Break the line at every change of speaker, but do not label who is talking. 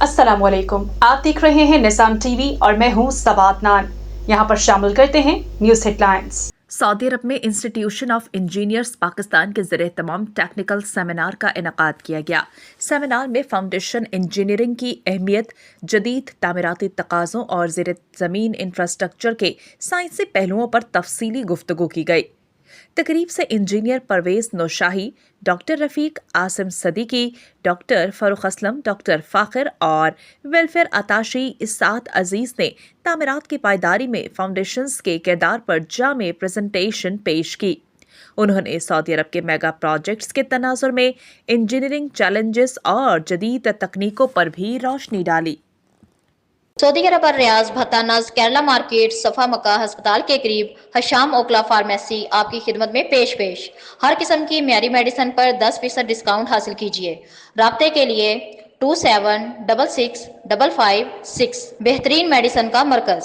अस्सलाम वालेकुम। आप देख रहे हैं निज़ाम टीवी और मैं हूं सबात नान। यहाँ पर शामिल करते हैं न्यूज़ हेडलाइंस।
सऊदी अरब में इंस्टीट्यूशन ऑफ इंजीनियर्स पाकिस्तान के ज़रिए तमाम टेक्निकल सेमिनार का इनकाद किया गया। सेमिनार में फाउंडेशन इंजीनियरिंग की अहमियत, जदीद तामीराती तकाज़ों और ज़ेर ज़मीन इंफ्रास्ट्रक्चर के साइंसी पहलुओं पर तफसीली गुफ्तगू की गई। तकरीब से इंजीनियर परवेज नौशाही, डॉक्टर रफ़ीक आसिम सदीकी, डॉक्टर फ़ारूक असलम, डॉक्टर फ़ाखिर और वेलफेयर अताशी इसात अजीज़ ने तामीरात की पायदारी में फाउंडेशंस के किरदार पर जामे प्रेजेंटेशन पेश की। उन्होंने सऊदी अरब के मेगा प्रोजेक्ट्स के तनाजुर में इंजीनियरिंग चैलेंजेस और जदीद तकनीकों पर भी रोशनी डाली।
सऊदी अरब और रियाज भत्ता नज केरला मार्केट सफा मक्का अस्पताल के करीब हशाम ओकला फार्मेसी आपकी खिदमत में पेश हर किस्म की म्यारी मेडिसिन पर 10% डिस्काउंट हासिल कीजिए। राब्ते के लिए 27665556 बेहतरीन मेडिसिन का मरकज।